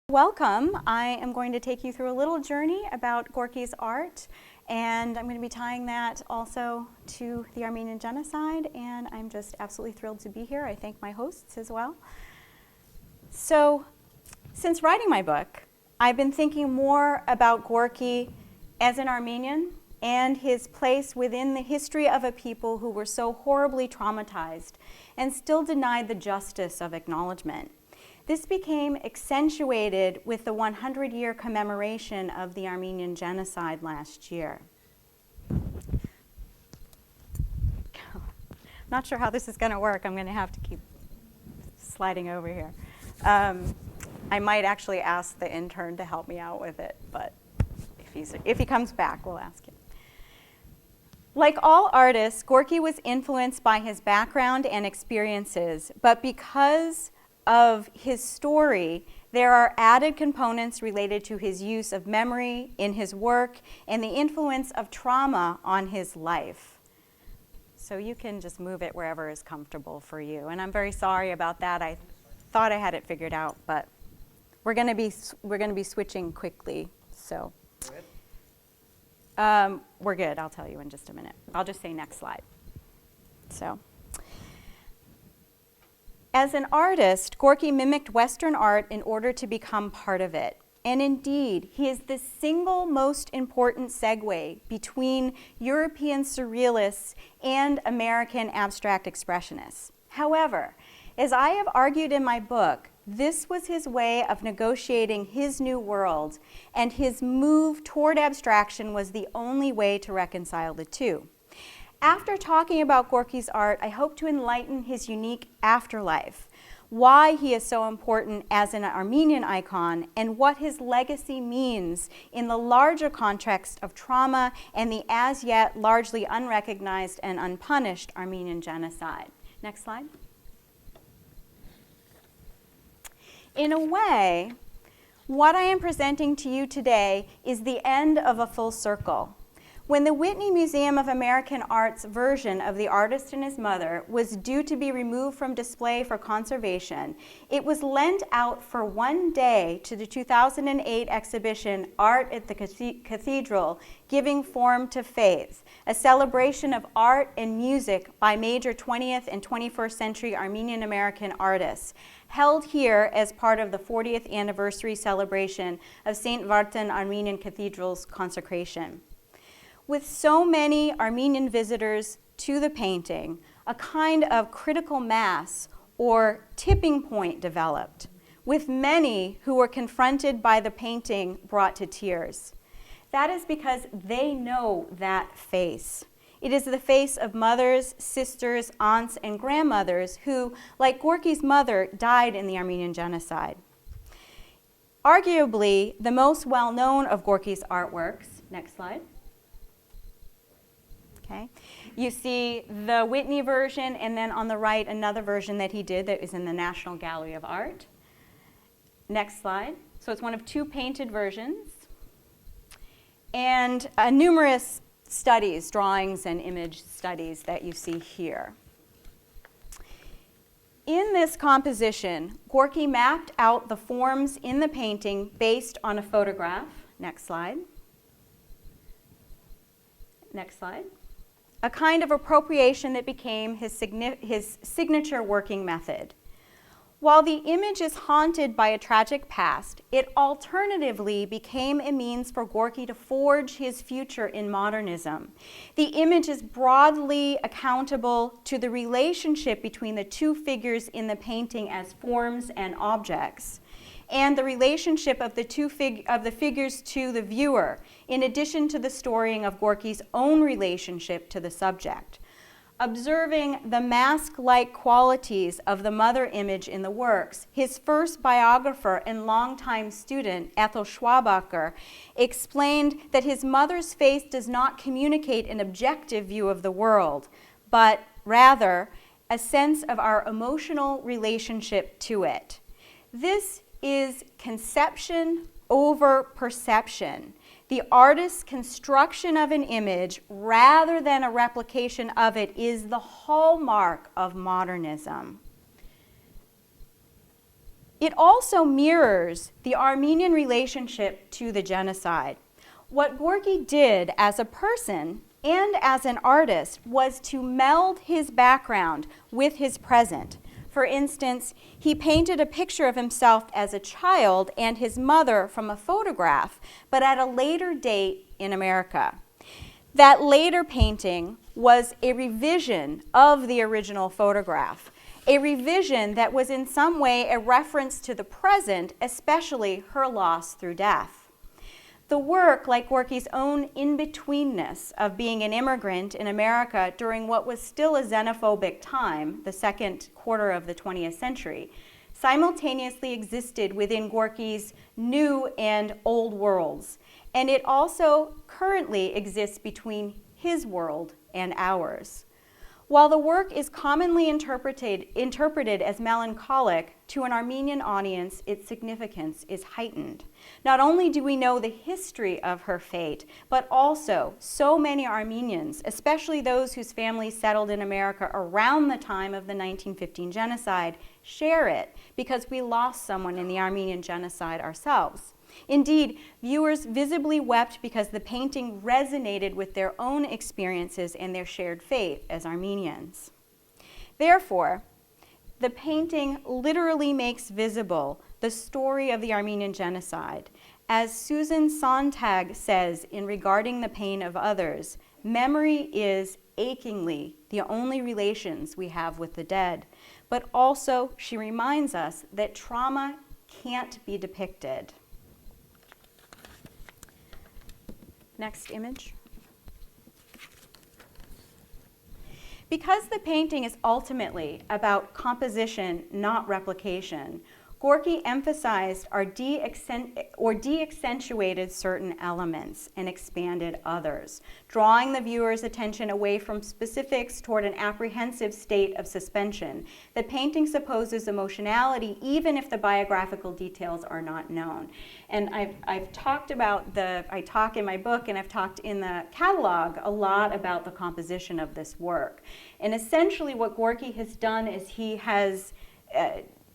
Welcome. I am going to take you through a little journey about Gorky's art, and I'm going to be tying that also to the Armenian genocide, and I'm just absolutely thrilled to be here. I thank my hosts as well. So, since writing my book, I've been thinking more about Gorky as an Armenian and his place within the history of a people who were so horribly traumatized and still denied the justice of acknowledgement. This became accentuated with the 100-year commemoration of the Armenian genocide last year. Not sure how this is going to work. I'm going to have to keep sliding over here. I might actually ask the intern to help me out with it, but if he comes back, we'll ask him. Like all artists, Gorky was influenced by his background and experiences, but because of his story, there are added components related to his use of memory in his work and the influence of trauma on his life. So you can just move it wherever is comfortable for you. And I'm very sorry about that. I thought I had it figured out, but we're going to be switching quickly. So we're good. I'll tell you in just a minute. I'll just say next slide. So. As an artist, Gorky mimicked Western art in order to become part of it. And indeed, he is the single most important segue between European surrealists and American abstract expressionists. However, as I have argued in my book, this was his way of negotiating his new world, and his move toward abstraction was the only way to reconcile the two. After talking about Gorky's art, I hope to enlighten his unique afterlife, why he is so important as an Armenian icon, and what his legacy means in the larger context of trauma and the as yet largely unrecognized and unpunished Armenian genocide. Next slide. In a way, what I am presenting to you today is the end of a full circle. When the Whitney Museum of American Art's version of The Artist and His Mother was due to be removed from display for conservation, it was lent out for one day to the 2008 exhibition Art at the Cathedral, Giving Form to Faith, a celebration of art and music by major 20th and 21st century Armenian American artists, held here as part of the 40th anniversary celebration of St. Vartan Armenian Cathedral's consecration. With so many Armenian visitors to the painting, a kind of critical mass or tipping point developed, with many who were confronted by the painting brought to tears. That is because they know that face. It is the face of mothers, sisters, aunts, and grandmothers who, like Gorky's mother, died in the Armenian genocide. Arguably, the most well-known of Gorky's artworks, next slide. Okay. You see the Whitney version, and then on the right, another version that he did that is in the National Gallery of Art. Next slide. So it's one of two painted versions. And numerous studies, drawings and image studies that you see here. In this composition, Gorky mapped out the forms in the painting based on a photograph. Next slide. Next slide. A kind of appropriation that became his signature working method. While the image is haunted by a tragic past, it alternatively became a means for Gorky to forge his future in modernism. The image is broadly accountable to the relationship between the two figures in the painting as forms and objects, and the relationship of the figures to the viewer, in addition to the storying of Gorky's own relationship to the subject. Observing the mask-like qualities of the mother image in the works, his first biographer and longtime student, Ethel Schwabacher, explained that his mother's face does not communicate an objective view of the world, but rather a sense of our emotional relationship to it. This is conception over perception, the artist's construction of an image rather than a replication of it is the hallmark of modernism. It also mirrors the Armenian relationship to the genocide. What Gorky did as a person and as an artist was to meld his background with his present. For instance, he painted a picture of himself as a child and his mother from a photograph, but at a later date in America. That later painting was a revision of the original photograph, a revision that was in some way a reference to the present, especially her loss through death. The work, like Gorky's own in-betweenness of being an immigrant in America during what was still a xenophobic time, the second quarter of the 20th century, simultaneously existed within Gorky's new and old worlds. And it also currently exists between his world and ours. While the work is commonly interpreted as melancholic, to an Armenian audience, its significance is heightened. Not only do we know the history of her fate, but also so many Armenians, especially those whose families settled in America around the time of the 1915 genocide, share it because we lost someone in the Armenian genocide ourselves. Indeed, viewers visibly wept because the painting resonated with their own experiences and their shared fate as Armenians. Therefore, the painting literally makes visible the story of the Armenian genocide. As Susan Sontag says in Regarding the Pain of Others, memory is achingly the only relations we have with the dead. But also, she reminds us that trauma can't be depicted. Next image. Because the painting is ultimately about composition, not replication, Gorky emphasized or de-accentuated certain elements and expanded others, drawing the viewer's attention away from specifics toward an apprehensive state of suspension. The painting supposes emotionality even if the biographical details are not known. And I've talked about I talk in my book and I've talked in the catalog a lot about the composition of this work. And essentially what Gorky has done is he has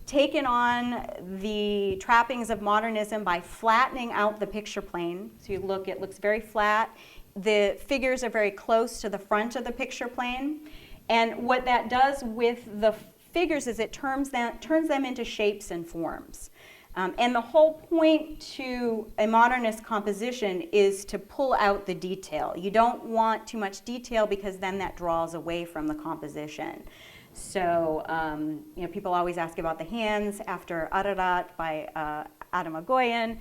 taken on the trappings of modernism by flattening out the picture plane. So you look, it looks very flat. The figures are very close to the front of the picture plane. And what that does with the figures is it turns them into shapes and forms. And the whole point to a modernist composition is to pull out the detail. You don't want too much detail because then that draws away from the composition. So, people always ask about the hands after Ararat by Adam Agoyan,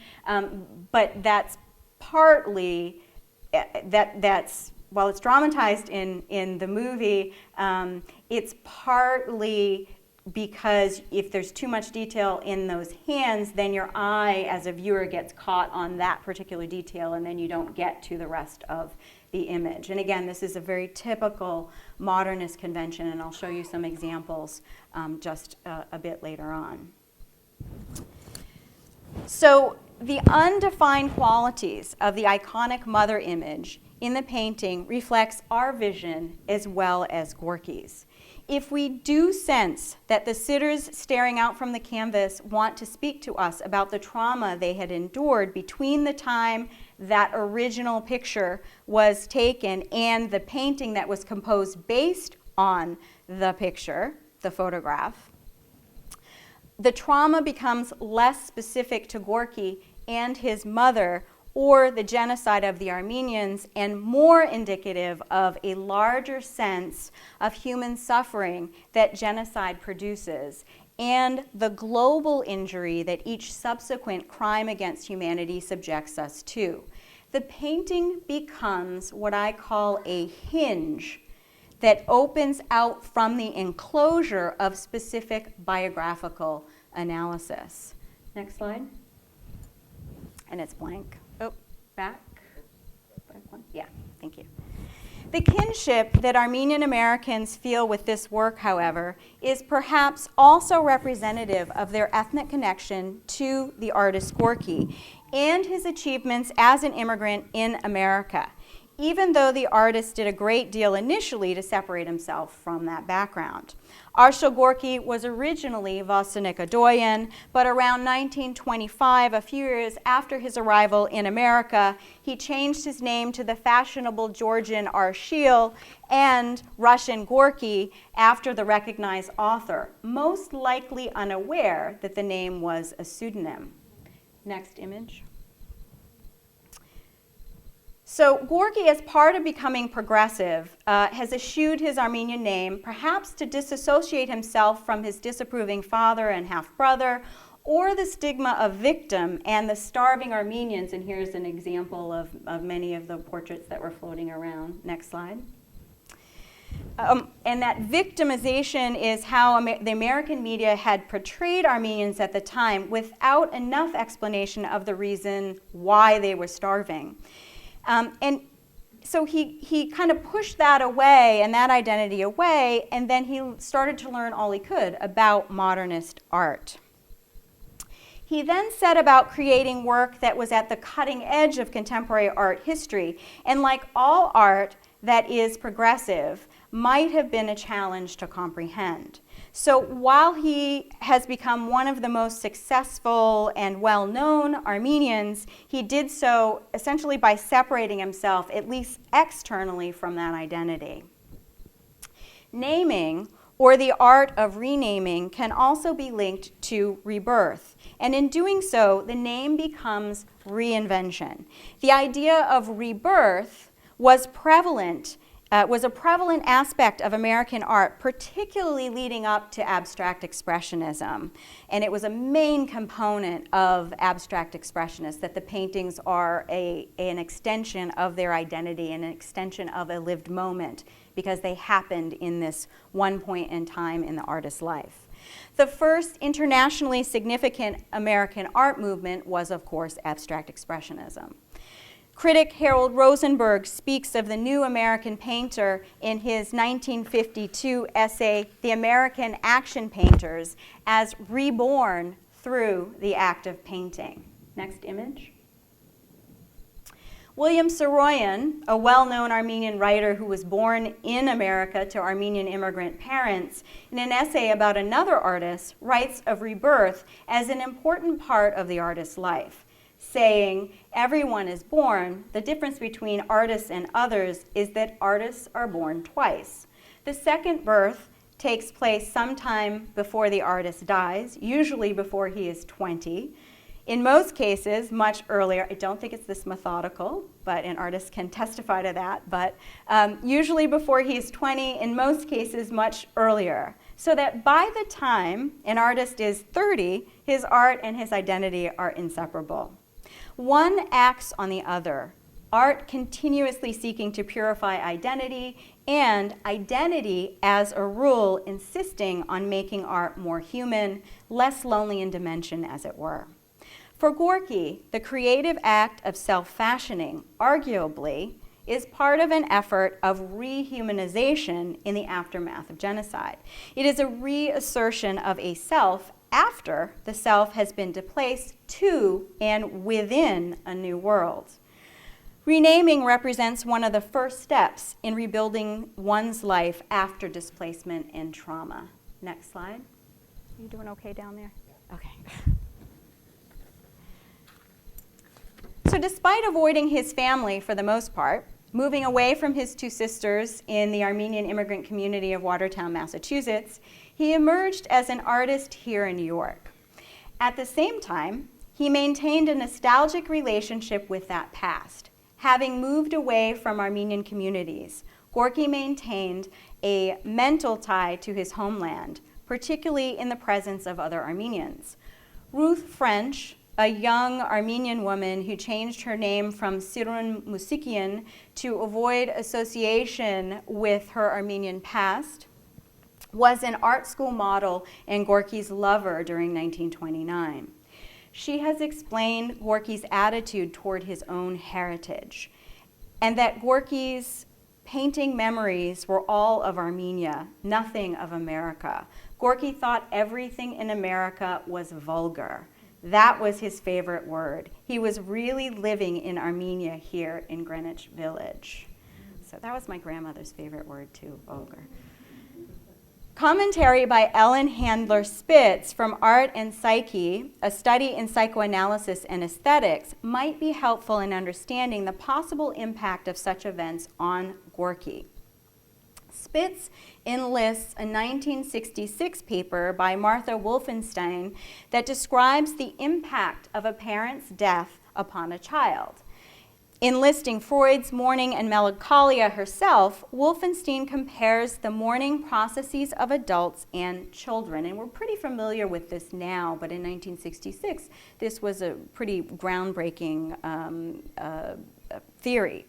but that's partly, while it's dramatized in the movie, it's partly because if there's too much detail in those hands, then your eye as a viewer gets caught on that particular detail and then you don't get to the rest of the image. And again, this is a very typical modernist convention, and I'll show you some examples just a bit later on. So the undefined qualities of the iconic mother image in the painting reflects our vision as well as Gorky's. If we do sense that the sitters staring out from the canvas want to speak to us about the trauma they had endured between the time that original picture was taken and the painting that was composed based on the picture, the photograph, the trauma becomes less specific to Gorky and his mother or the genocide of the Armenians and more indicative of a larger sense of human suffering that genocide produces and the global injury that each subsequent crime against humanity subjects us to. The painting becomes what I call a hinge that opens out from the enclosure of specific biographical analysis. Next slide. And it's blank. Oh, back one. Yeah, thank you. The kinship that Armenian Americans feel with this work, however, is perhaps also representative of their ethnic connection to the artist Gorky and his achievements as an immigrant in America. even though the artist did a great deal initially to separate himself from that background. Arshile Gorky was originally Vasanika-Doyen, but around 1925, a few years after his arrival in America, he changed his name to the fashionable Georgian Arshile and Russian Gorky after the recognized author, most likely unaware that the name was a pseudonym. Next image. So Gorky, as part of becoming progressive, has eschewed his Armenian name, perhaps to disassociate himself from his disapproving father and half-brother, or the stigma of victim and the starving Armenians. And here's an example of many of the portraits that were floating around. Next slide. And that victimization is how the American media had portrayed Armenians at the time without enough explanation of the reason why they were starving. And so he kind of pushed that away and that identity away, and then he started to learn all he could about modernist art. He then set about creating work that was at the cutting edge of contemporary art history, and like all art that is progressive, might have been a challenge to comprehend. So while he has become one of the most successful and well-known Armenians, he did so essentially by separating himself, at least externally, from that identity. Naming, or the art of renaming, can also be linked to rebirth. And in doing so, the name becomes reinvention. The idea of rebirth was a prevalent aspect of American art, particularly leading up to abstract expressionism. And it was a main component of abstract expressionists, that the paintings are an extension of their identity, an extension of a lived moment, because they happened in this one point in time in the artist's life. The first internationally significant American art movement was, of course, abstract expressionism. Critic Harold Rosenberg speaks of the new American painter in his 1952 essay, The American Action Painters, as reborn through the act of painting. Next image. William Saroyan, a well-known Armenian writer who was born in America to Armenian immigrant parents, in an essay about another artist, writes of rebirth as an important part of the artist's life, saying, everyone is born. The difference between artists and others is that artists are born twice. The second birth takes place sometime before the artist dies, usually before he is 20. In most cases, much earlier. I don't think it's this methodical, but an artist can testify to that. But usually before he's 20, in most cases much earlier. So that by the time an artist is 30, his art and his identity are inseparable. One acts on the other. Art continuously seeking to purify identity, and identity, as a rule, insisting on making art more human, less lonely in dimension, as it were. For Gorky, the creative act of self-fashioning, arguably, is part of an effort of rehumanization in the aftermath of genocide. It is a reassertion of a self after the self has been displaced to and within a new world. Renaming represents one of the first steps in rebuilding one's life after displacement and trauma. Next slide. Are you doing okay down there? Okay. So despite avoiding his family for the most part, moving away from his two sisters in the Armenian immigrant community of Watertown, Massachusetts, he emerged as an artist here in New York. At the same time, he maintained a nostalgic relationship with that past. Having moved away from Armenian communities, Gorky maintained a mental tie to his homeland, particularly in the presence of other Armenians. Ruth French, a young Armenian woman who changed her name from Sirun Musikian to avoid association with her Armenian past, was an art school model and Gorky's lover during 1929. She has explained Gorky's attitude toward his own heritage, and that Gorky's painting memories were all of Armenia, nothing of America. Gorky thought everything in America was vulgar. That was his favorite word. He was really living in Armenia here in Greenwich Village. So that was my grandmother's favorite word too, ogre. Commentary by Ellen Handler Spitz from Art and Psyche, a study in psychoanalysis and aesthetics, might be helpful in understanding the possible impact of such events on Gorky. Spitz enlists a 1966 paper by Martha Wolfenstein that describes the impact of a parent's death upon a child. Enlisting Freud's mourning and melancholia herself, Wolfenstein compares the mourning processes of adults and children. And we're pretty familiar with this now, but in 1966, this was a pretty groundbreaking theory.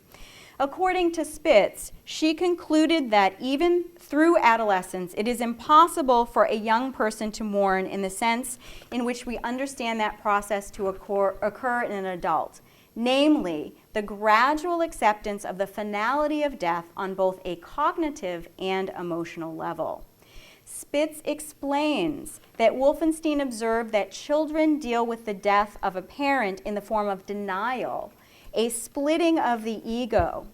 According to Spitz, she concluded that even through adolescence, it is impossible for a young person to mourn in the sense in which we understand that process to occur in an adult. Namely, the gradual acceptance of the finality of death on both a cognitive and emotional level. Spitz explains that Wolfenstein observed that children deal with the death of a parent in the form of denial, a splitting of the ego,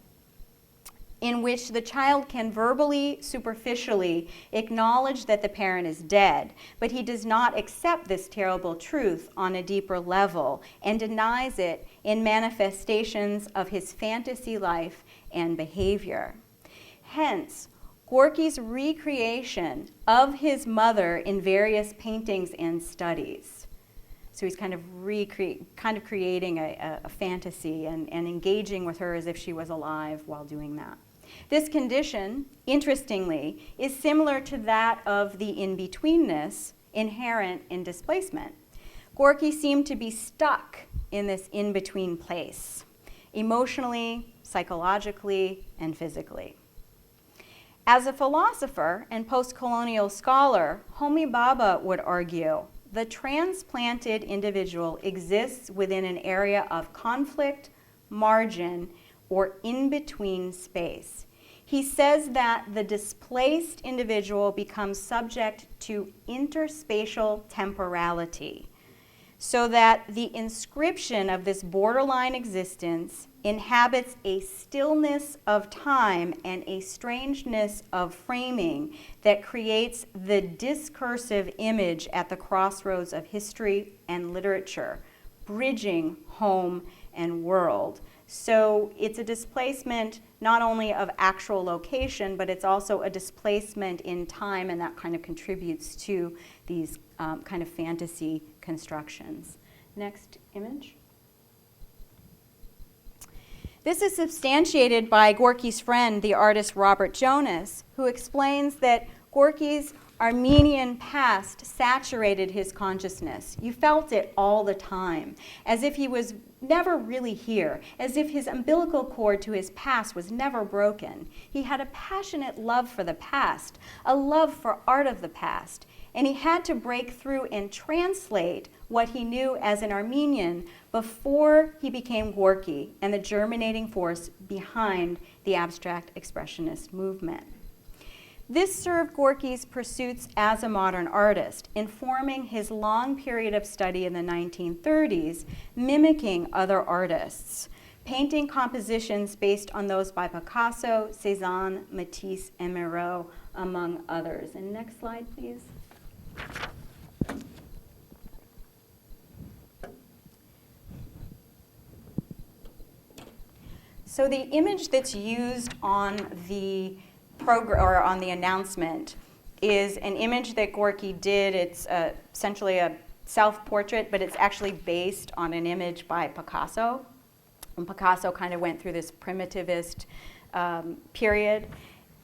in which the child can verbally, superficially acknowledge that the parent is dead, but he does not accept this terrible truth on a deeper level and denies it in manifestations of his fantasy life and behavior. Hence, Gorky's recreation of his mother in various paintings and studies. So he's kind of creating a fantasy and engaging with her as if she was alive while doing that. This condition, interestingly, is similar to that of the in-betweenness inherent in displacement. Gorky seemed to be stuck in this in-between place, emotionally, psychologically, and physically. As a philosopher and post-colonial scholar, Homi Bhabha would argue the transplanted individual exists within an area of conflict, margin, or in-between space. He says that the displaced individual becomes subject to interspatial temporality, so that the inscription of this borderline existence inhabits a stillness of time and a strangeness of framing that creates the discursive image at the crossroads of history and literature, bridging home and world. So it's a displacement not only of actual location, but it's also a displacement in time, and that kind of contributes to these kind of fantasy constructions. Next image. This is substantiated by Gorky's friend, the artist Robert Jonas, who explains that Gorky's Armenian past saturated his consciousness. You felt it all the time, as if he was never really here, as if his umbilical cord to his past was never broken. He had a passionate love for the past, a love for art of the past, and he had to break through and translate what he knew as an Armenian before he became Gorky and the germinating force behind the abstract expressionist movement. This served Gorky's pursuits as a modern artist, informing his long period of study in the 1930s, mimicking other artists, painting compositions based on those by Picasso, Cézanne, Matisse, and Miro, among others. And next slide, please. So the image that's used on the program or on the announcement is an image that Gorky did. It's essentially a self-portrait, but it's actually based on an image by Picasso. And Picasso kind of went through this primitivist period.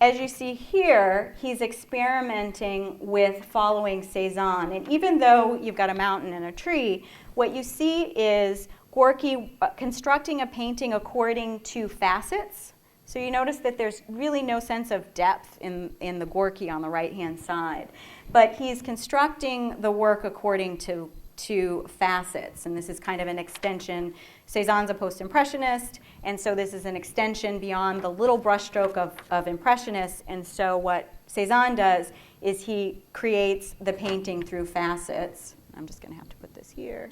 As you see here, he's experimenting with following Cézanne. And even though you've got a mountain and a tree, what you see is Gorky constructing a painting according to facets. So you notice that there's really no sense of depth in the Gorky on the right-hand side. But he's constructing the work according to facets, and this is kind of an extension. Cézanne's a post-impressionist, and so this is an extension beyond the little brushstroke of impressionists, and so what Cézanne does is he creates the painting through facets. I'm just going to have to put this here.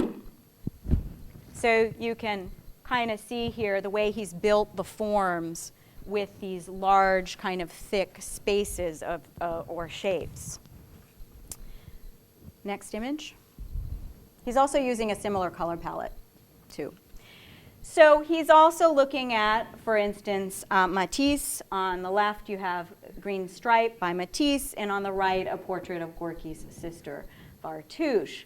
So you can kind of see here the way he's built the forms with these large kind of thick spaces of, or shapes. Next image. He's also using a similar color palette too. So he's also looking at, for instance, Matisse. On the left you have Green Stripe by Matisse, and on the right a portrait of Gorky's sister, Vartouche.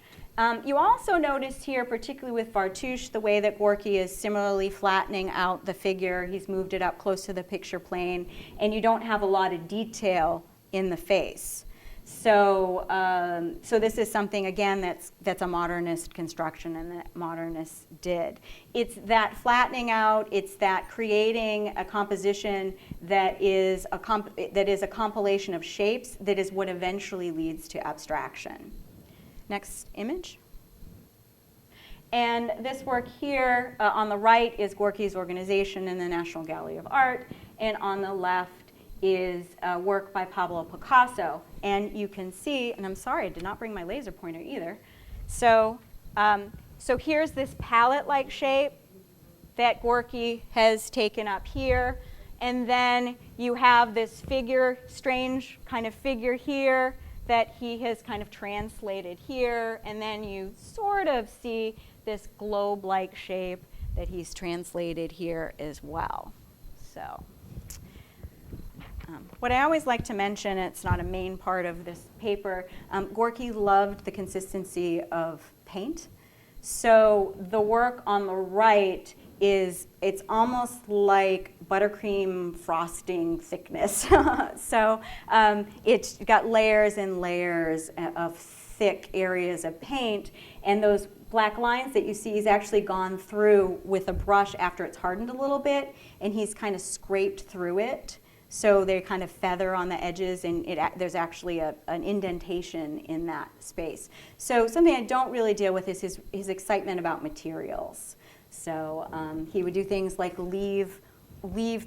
You also notice here, particularly with Vartouche, the way that Gorky is similarly flattening out the figure. He's moved it up close to the picture plane, and you don't have a lot of detail in the face. So, so this is something, again, that's a modernist construction and that modernists did. It's that flattening out, it's that creating a composition that is a compilation of shapes that is what eventually leads to abstraction. Next image. And this work here on the right is Gorky's organization in the National Gallery of Art, and on the left is work by Pablo Picasso. And you can see, and I'm sorry, I did not bring my laser pointer either. So, so here's this palette-like shape that Gorky has taken up here. And then you have this figure, strange kind of figure here that he has kind of translated here. And then you sort of see this globe-like shape that he's translated here as well. So. What I always like to mention, it's not a main part of this paper, Gorky loved the consistency of paint. So the work on the right it's almost like buttercream frosting thickness. So it's got layers and layers of thick areas of paint, and those black lines that you see he's actually gone through with a brush after it's hardened a little bit, and he's kind of scraped through it. So they kind of feather on the edges, and there's actually an indentation in that space. So something I don't really deal with is his excitement about materials. So he would do things like leave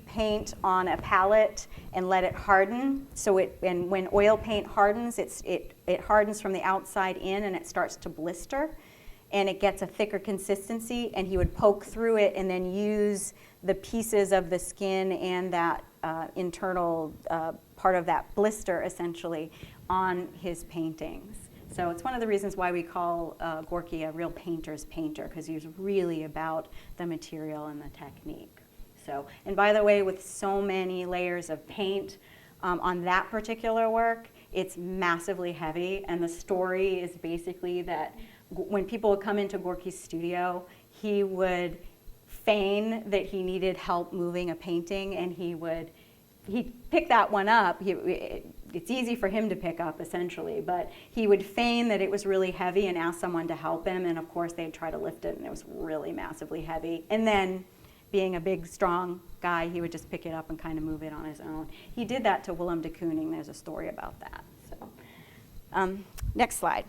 paint on a palette and let it harden. So and when oil paint hardens, it hardens from the outside in, and it starts to blister, and it gets a thicker consistency. And he would poke through it and then use the pieces of the skin and that internal part of that blister, essentially, on his paintings. So it's one of the reasons why we call Gorky a real painter's painter, because he was really about the material and the technique. So, and by the way, with so many layers of paint on that particular work, it's massively heavy, and the story is basically that when people would come into Gorky's studio, he would feign that he needed help moving a painting, and he'd pick that one up. It's easy for him to pick up, essentially, but he would feign that it was really heavy and ask someone to help him, and of course they'd try to lift it, and it was really massively heavy. And then, being a big, strong guy, he would just pick it up and kind of move it on his own. He did that to Willem de Kooning. There's a story about that. So, next slide.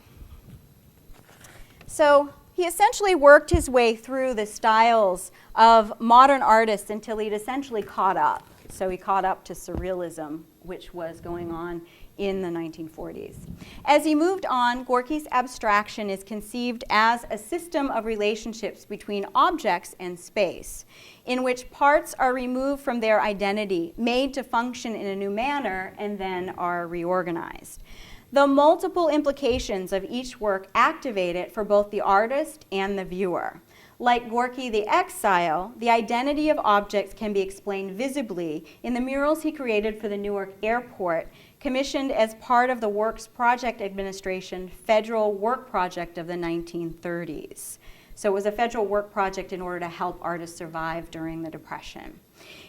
So he essentially worked his way through the styles of modern artists until he'd essentially caught up. So he caught up to Surrealism, which was going on in the 1940s. As he moved on, Gorky's abstraction is conceived as a system of relationships between objects and space, in which parts are removed from their identity, made to function in a new manner, and then are reorganized. The multiple implications of each work activate it for both the artist and the viewer. Like Gorky the Exile, the identity of objects can be explained visibly in the murals he created for the Newark Airport, commissioned as part of the Works Project Administration federal work project of the 1930s. So it was a federal work project in order to help artists survive during the Depression.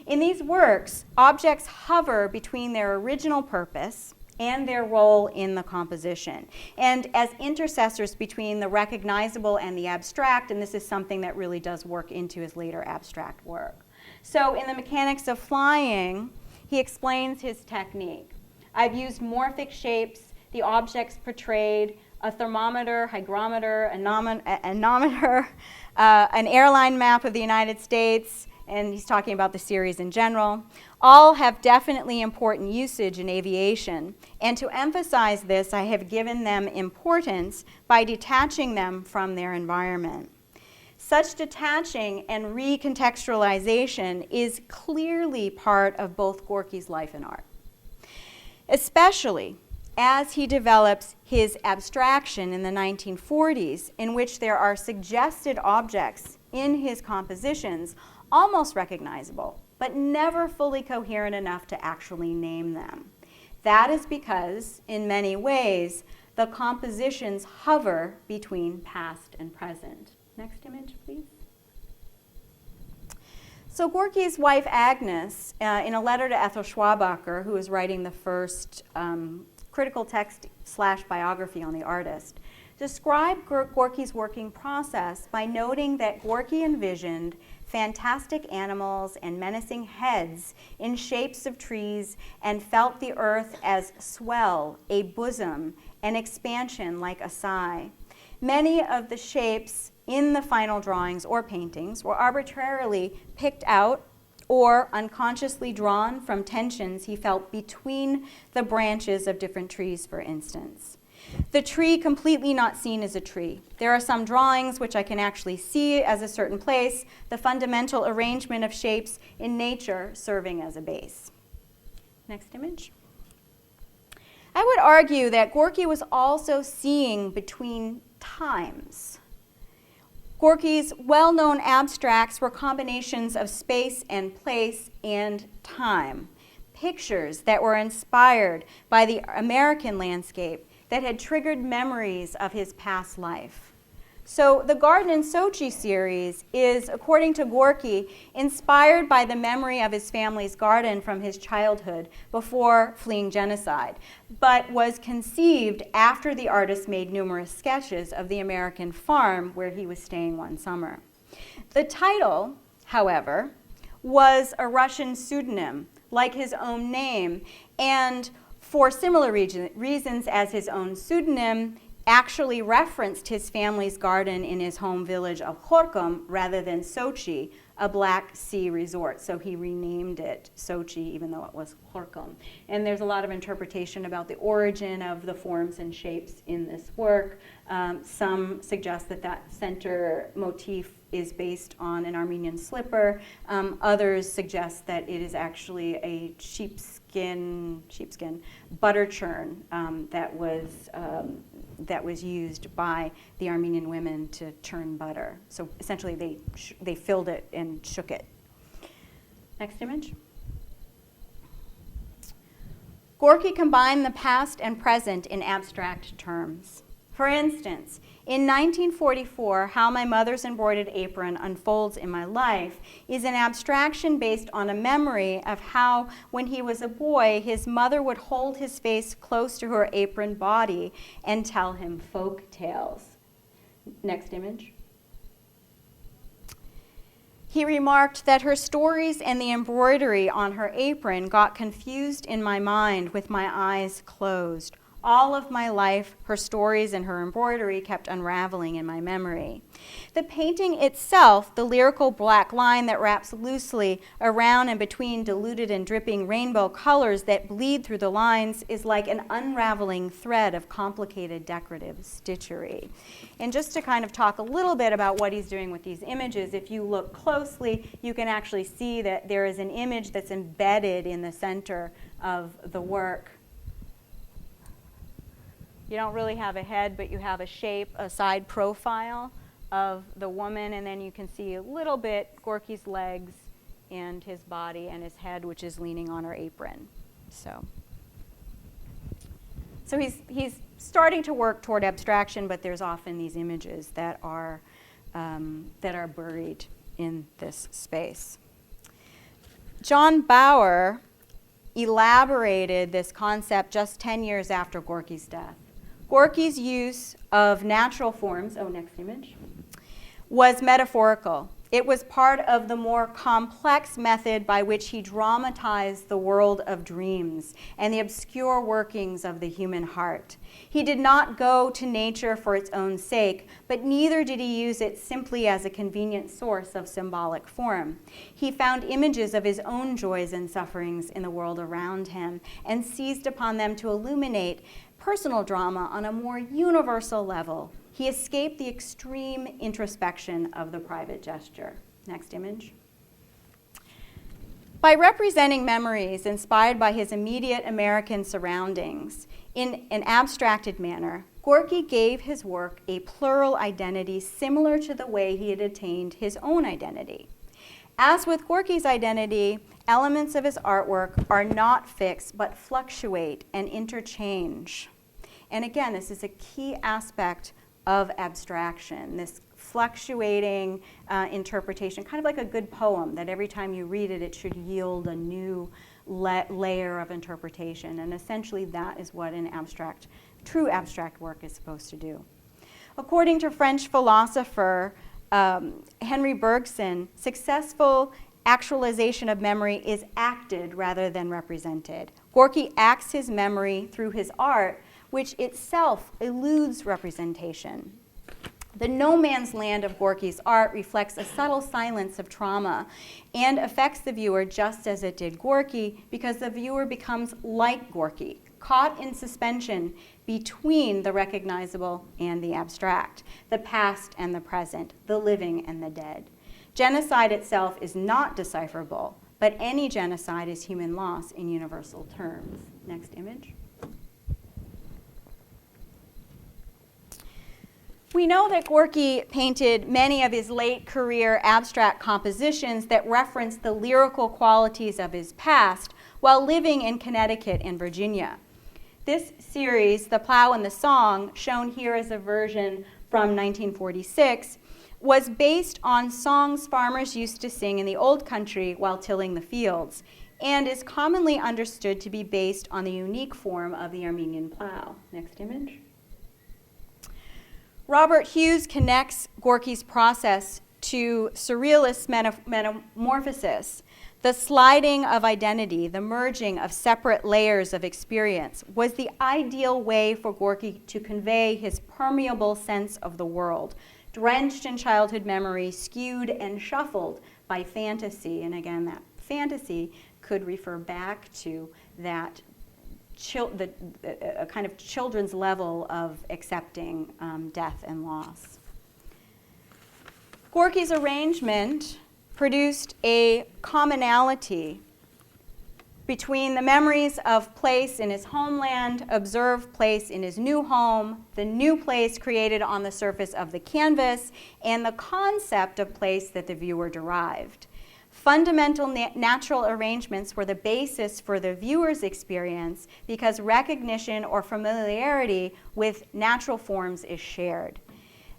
In these works, objects hover between their original purpose and their role in the composition, and as intercessors between the recognizable and the abstract, and this is something that really does work into his later abstract work. So in The Mechanics of Flying, he explains his technique. I've used morphic shapes, the objects portrayed, a thermometer, hygrometer, anemometer, an airline map of the United States, and he's talking about the series in general, all have definitely important usage in aviation. And to emphasize this, I have given them importance by detaching them from their environment. Such detaching and recontextualization is clearly part of both Gorky's life and art, especially as he develops his abstraction in the 1940s, in which there are suggested objects in his compositions almost recognizable, but never fully coherent enough to actually name them. That is because, in many ways, the compositions hover between past and present. Next image, please. So Gorky's wife, Agnes, in a letter to Ethel Schwabacher, who was writing the first critical text/biography on the artist, described Gorky's working process by noting that Gorky envisioned fantastic animals and menacing heads in shapes of trees and felt the earth as swell, a bosom, an expansion like a sigh. Many of the shapes in the final drawings or paintings were arbitrarily picked out or unconsciously drawn from tensions he felt between the branches of different trees, for instance. The tree completely not seen as a tree. There are some drawings which I can actually see as a certain place, the fundamental arrangement of shapes in nature serving as a base. Next image. I would argue that Gorky was also seeing between times. Gorky's well-known abstracts were combinations of space and place and time, pictures that were inspired by the American landscape that had triggered memories of his past life. So the Garden in Sochi series is, according to Gorky, inspired by the memory of his family's garden from his childhood before fleeing genocide, but was conceived after the artist made numerous sketches of the American farm where he was staying one summer. The title, however, was a Russian pseudonym, like his own name, and for similar reasons as his own pseudonym, actually referenced his family's garden in his home village of Kharkum rather than Sochi, a Black Sea resort. So he renamed it Sochi even though it was Kharkum. And there's a lot of interpretation about the origin of the forms and shapes in this work. Some suggest that that center motif is based on an Armenian slipper. Others suggest that it is actually a sheepskin butter churn that was used by the Armenian women to churn butter. So essentially they filled it and shook it. Next image. Gorky combined the past and present in abstract terms. For instance, in 1944, How My Mother's Embroidered Apron Unfolds in My Life is an abstraction based on a memory of how, when he was a boy, his mother would hold his face close to her apron body and tell him folk tales. Next image. He remarked that her stories and the embroidery on her apron got confused in my mind with my eyes closed. All of my life, her stories and her embroidery kept unraveling in my memory. The painting itself, the lyrical black line that wraps loosely around and between diluted and dripping rainbow colors that bleed through the lines, is like an unraveling thread of complicated decorative stitchery. And just to kind of talk a little bit about what he's doing with these images, if you look closely, you can actually see that there is an image that's embedded in the center of the work. You don't really have a head, but you have a shape, a side profile of the woman, and then you can see a little bit Gorky's legs and his body and his head, which is leaning on her apron. So he's starting to work toward abstraction, but there's often these images that are buried in this space. John Bauer elaborated this concept just 10 years after Gorky's death. Gorky's use of natural forms, next image, was metaphorical. It was part of the more complex method by which he dramatized the world of dreams and the obscure workings of the human heart. He did not go to nature for its own sake, but neither did he use it simply as a convenient source of symbolic form. He found images of his own joys and sufferings in the world around him and seized upon them to illuminate personal drama on a more universal level. He escaped the extreme introspection of the private gesture. Next image. By representing memories inspired by his immediate American surroundings in an abstracted manner, Gorky gave his work a plural identity similar to the way he had attained his own identity. As with Gorky's identity, elements of his artwork are not fixed but fluctuate and interchange. And again, this is a key aspect of abstraction, this fluctuating interpretation, kind of like a good poem, that every time you read it, it should yield a new layer of interpretation. And essentially that is what an true abstract work is supposed to do. According to French philosopher Henry Bergson, successful actualization of memory is acted rather than represented. Gorky acts his memory through his art, which itself eludes representation. The no man's land of Gorky's art reflects a subtle silence of trauma and affects the viewer just as it did Gorky, because the viewer becomes like Gorky, caught in suspension between the recognizable and the abstract, the past and the present, the living and the dead. Genocide itself is not decipherable, but any genocide is human loss in universal terms. Next image. We know that Gorky painted many of his late career abstract compositions that reference the lyrical qualities of his past while living in Connecticut and Virginia. This series, The Plow and the Song, shown here as a version from 1946, was based on songs farmers used to sing in the old country while tilling the fields, and is commonly understood to be based on the unique form of the Armenian plow. Next image. Robert Hughes connects Gorky's process to surrealist metamorphosis. The sliding of identity, the merging of separate layers of experience, was the ideal way for Gorky to convey his permeable sense of the world, drenched in childhood memory, skewed and shuffled by fantasy. And again, that fantasy could refer back to that a kind of children's level of accepting death and loss. Gorky's arrangement produced a commonality between the memories of place in his homeland, observed place in his new home, the new place created on the surface of the canvas, and the concept of place that the viewer derived. Fundamental natural arrangements were the basis for the viewer's experience because recognition or familiarity with natural forms is shared.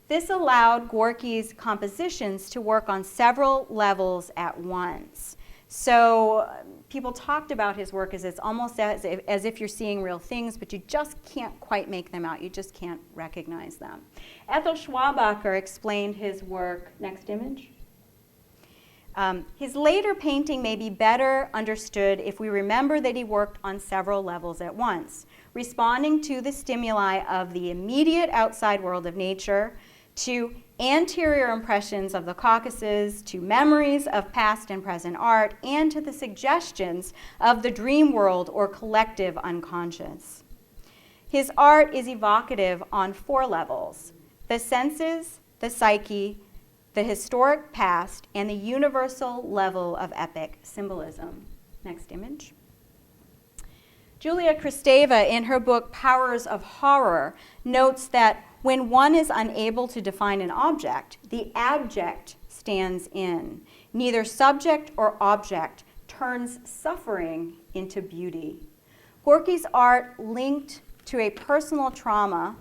This allowed Gorky's compositions to work on several levels at once. So people talked about his work as it's almost as if you're seeing real things, but you just can't quite make them out. You just can't recognize them. Ethel Schwabacher explained his work. Next image. His later painting may be better understood if we remember that he worked on several levels at once, responding to the stimuli of the immediate outside world of nature, to anterior impressions of the Caucasus, to memories of past and present art, and to the suggestions of the dream world or collective unconscious. His art is evocative on 4 levels: the senses, the psyche, the historic past, and the universal level of epic symbolism. Next image. Julia Kristeva, in her book Powers of Horror, notes that when one is unable to define an object, the abject stands in. Neither subject or object turns suffering into beauty. Gorky's art linked a personal trauma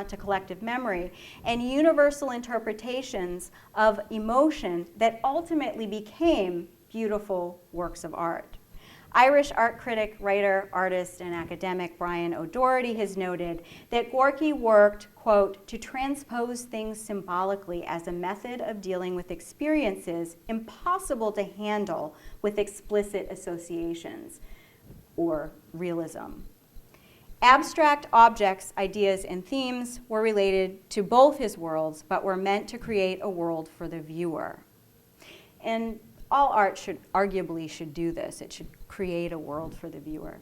to collective memory and universal interpretations of emotion that ultimately became beautiful works of art. Irish art critic, writer, artist, and academic Brian O'Doherty has noted that Gorky worked, quote, to transpose things symbolically as a method of dealing with experiences impossible to handle with explicit associations, or realism. Abstract objects, ideas, and themes were related to both his worlds, but were meant to create a world for the viewer. And all art should do this. It should create a world for the viewer.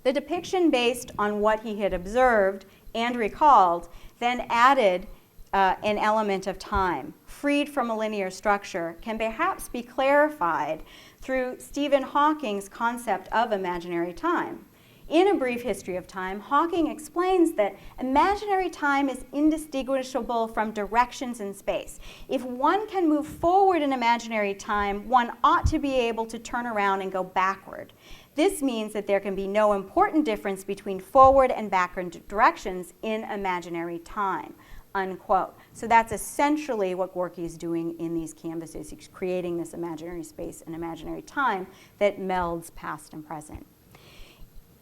The depiction based on what he had observed and recalled then added an element of time, freed from a linear structure, can perhaps be clarified through Stephen Hawking's concept of imaginary time. In A Brief History of Time, Hawking explains that imaginary time is indistinguishable from directions in space. If one can move forward in imaginary time, one ought to be able to turn around and go backward. This means that there can be no important difference between forward and backward directions in imaginary time, unquote. So that's essentially what Gorky is doing in these canvases. He's creating this imaginary space and imaginary time that melds past and present.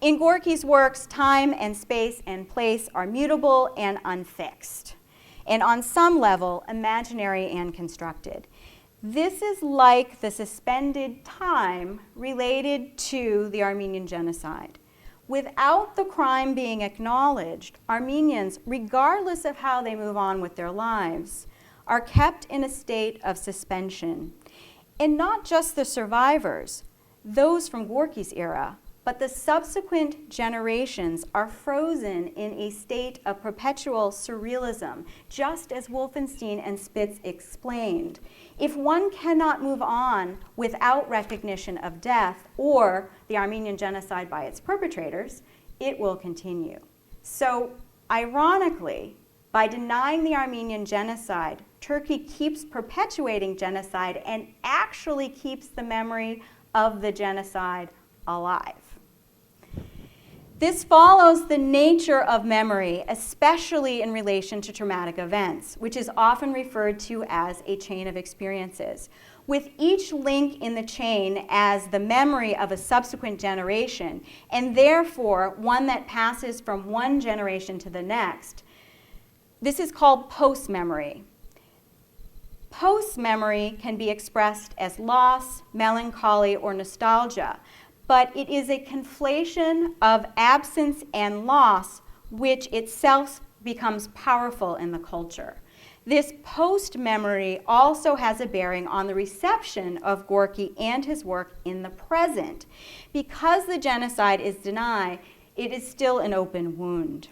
In Gorky's works, time and space and place are mutable and unfixed, and on some level, imaginary and constructed. This is like the suspended time related to the Armenian genocide. Without the crime being acknowledged, Armenians, regardless of how they move on with their lives, are kept in a state of suspension. And not just the survivors, those from Gorky's era, but the subsequent generations are frozen in a state of perpetual surrealism, just as Wolfenstein and Spitz explained. If one cannot move on without recognition of death or the Armenian genocide by its perpetrators, it will continue. So, ironically, by denying the Armenian genocide, Turkey keeps perpetuating genocide and actually keeps the memory of the genocide alive. This follows the nature of memory, especially in relation to traumatic events, which is often referred to as a chain of experiences. With each link in the chain as the memory of a subsequent generation, and therefore one that passes from one generation to the next, this is called post-memory. Post-memory can be expressed as loss, melancholy, or nostalgia, but it is a conflation of absence and loss which itself becomes powerful in the culture. This post-memory also has a bearing on the reception of Gorky and his work in the present. Because the genocide is denied, it is still an open wound.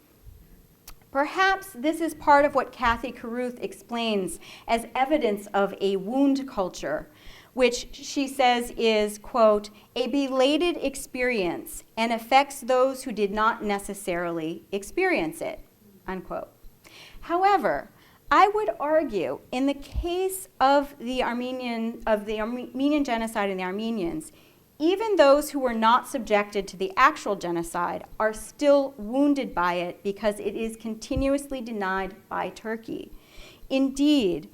Perhaps this is part of what Kathy Carruth explains as evidence of a wound culture, which she says is, quote, a belated experience and affects those who did not necessarily experience it, unquote. However, I would argue in the case of the Armenian genocide and the Armenians, even those who were not subjected to the actual genocide are still wounded by it because it is continuously denied by Turkey. Indeed,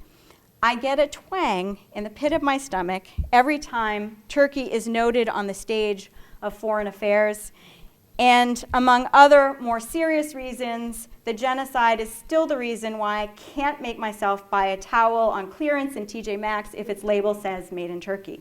I get a twang in the pit of my stomach every time Turkey is noted on the stage of foreign affairs. And among other more serious reasons, the genocide is still the reason why I can't make myself buy a towel on clearance in TJ Maxx if its label says made in Turkey.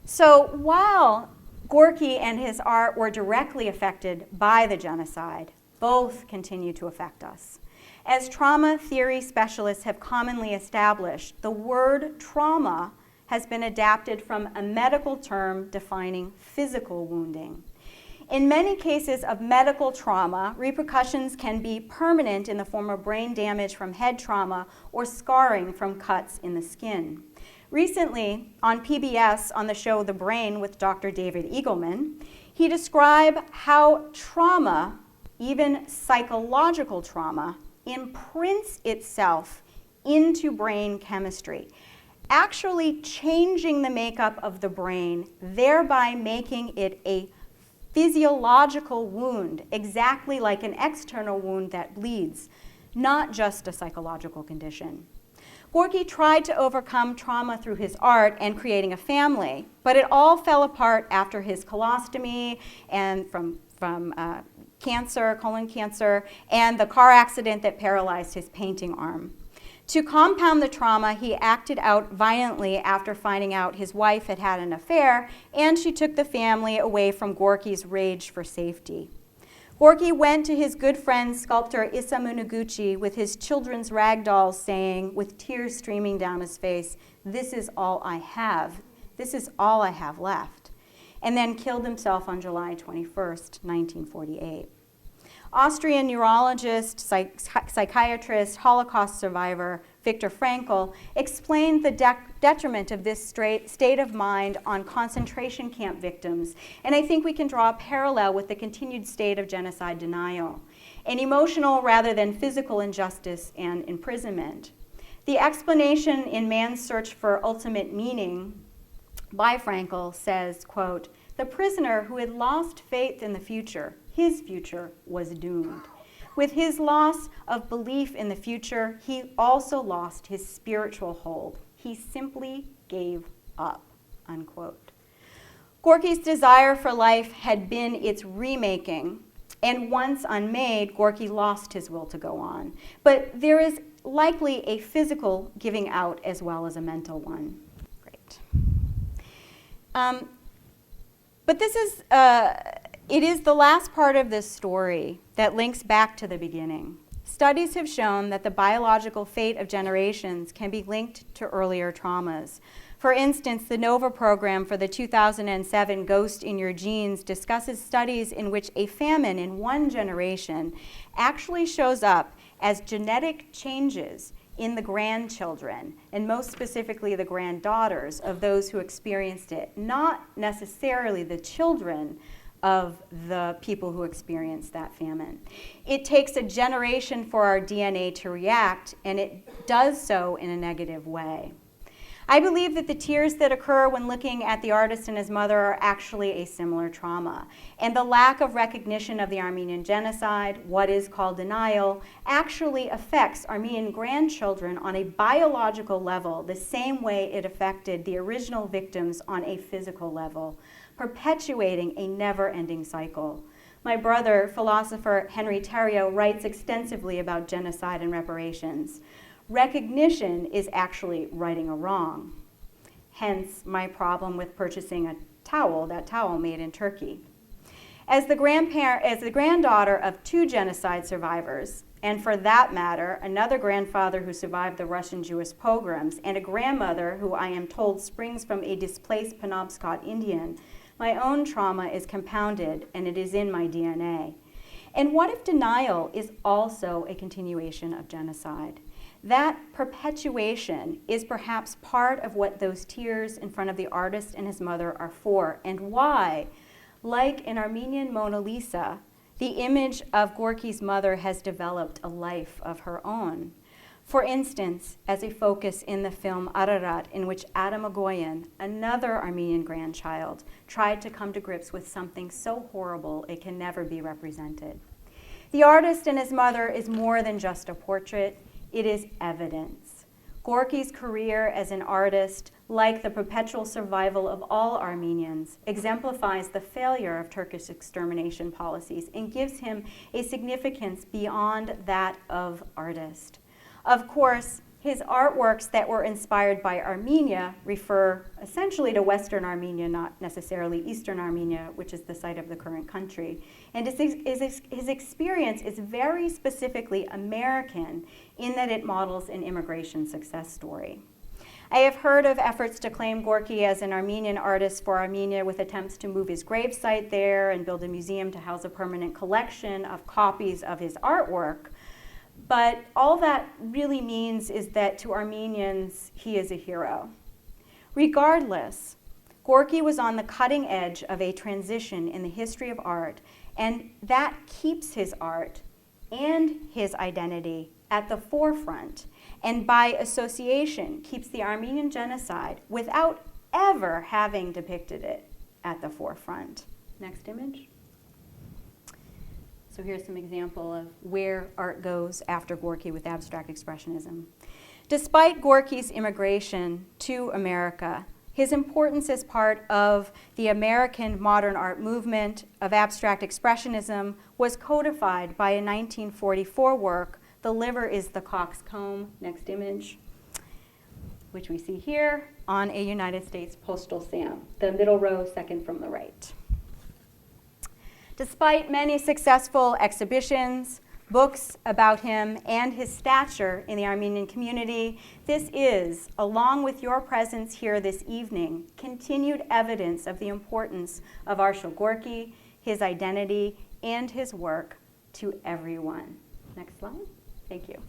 So while Gorky and his art were directly affected by the genocide, both continue to affect us. As trauma theory specialists have commonly established, the word trauma has been adapted from a medical term defining physical wounding. In many cases of medical trauma, repercussions can be permanent in the form of brain damage from head trauma or scarring from cuts in the skin. Recently, on PBS, on the show The Brain with Dr. David Eagleman, he described how trauma, even psychological trauma, imprints itself into brain chemistry, actually changing the makeup of the brain, thereby making it a physiological wound, exactly like an external wound that bleeds, not just a psychological condition. Gorky tried to overcome trauma through his art and creating a family, but it all fell apart after his colostomy and from cancer, colon cancer, and the car accident that paralyzed his painting arm. To compound the trauma, he acted out violently after finding out his wife had had an affair, and she took the family away from Gorky's rage for safety. Gorky went to his good friend, sculptor Isamu Noguchi, with his children's rag dolls, saying, with tears streaming down his face, "This is all I have. This is all I have left," and then killed himself on July 21st, 1948. Austrian neurologist, psychiatrist, Holocaust survivor Viktor Frankl explained the detriment of this state of mind on concentration camp victims, and I think we can draw a parallel with the continued state of genocide denial, an emotional rather than physical injustice and imprisonment. The explanation in Man's Search for Ultimate Meaning by Frankl says, quote, "The prisoner who had lost faith in the future, his future was doomed. With his loss of belief in the future, he also lost his spiritual hold. He simply gave up," unquote. Gorky's desire for life had been its remaking, and once unmade, Gorky lost his will to go on. But there is likely a physical giving out as well as a mental one. Great. But this is, it is the last part of this story that links back to the beginning. Studies have shown that the biological fate of generations can be linked to earlier traumas. For instance, the NOVA program for the 2007 Ghost in Your Genes discusses studies in which a famine in one generation actually shows up as genetic changes in the grandchildren, and most specifically the granddaughters of those who experienced it, not necessarily the children of the people who experienced that famine. It takes a generation for our DNA to react, and it does so in a negative way. I believe that the tears that occur when looking at the artist and his mother are actually a similar trauma. And the lack of recognition of the Armenian genocide, what is called denial, actually affects Armenian grandchildren on a biological level the same way it affected the original victims on a physical level, perpetuating a never-ending cycle. My brother, philosopher Henry Theriault, writes extensively about genocide and reparations. Recognition is actually righting a wrong. Hence my problem with purchasing a towel, that towel made in Turkey. As the granddaughter of two genocide survivors, and for that matter, another grandfather who survived the Russian Jewish pogroms, and a grandmother who I am told springs from a displaced Penobscot Indian, my own trauma is compounded, and it is in my DNA. And what if denial is also a continuation of genocide? That perpetuation is perhaps part of what those tears in front of the artist and his mother are for, and why, like an Armenian Mona Lisa, the image of Gorky's mother has developed a life of her own. For instance, as a focus in the film Ararat, in which Adam Agoyan, another Armenian grandchild, tried to come to grips with something so horrible it can never be represented. The artist and his mother is more than just a portrait. It is evidence. Gorky's career as an artist, like the perpetual survival of all Armenians, exemplifies the failure of Turkish extermination policies and gives him a significance beyond that of artist. Of course, his artworks that were inspired by Armenia refer essentially to Western Armenia, not necessarily Eastern Armenia, which is the site of the current country. And his experience is very specifically American in that it models an immigration success story. I have heard of efforts to claim Gorky as an Armenian artist for Armenia, with attempts to move his gravesite there and build a museum to house a permanent collection of copies of his artwork. But all that really means is that to Armenians, he is a hero. Regardless, Gorky was on the cutting edge of a transition in the history of art, and that keeps his art and his identity at the forefront, and by association keeps the Armenian genocide without ever having depicted it at the forefront. Next image. So here's some example of where art goes after Gorky with abstract expressionism. Despite Gorky's immigration to America, his importance as part of the American modern art movement of abstract expressionism was codified by a 1944 work, The Liver is the Cock's Comb, next image, which we see here on a United States postal stamp, the middle row, second from the right. Despite many successful exhibitions, books about him, and his stature in the Armenian community, this is, along with your presence here this evening, continued evidence of the importance of Arshile Gorky, his identity, and his work to everyone. Next slide. Thank you.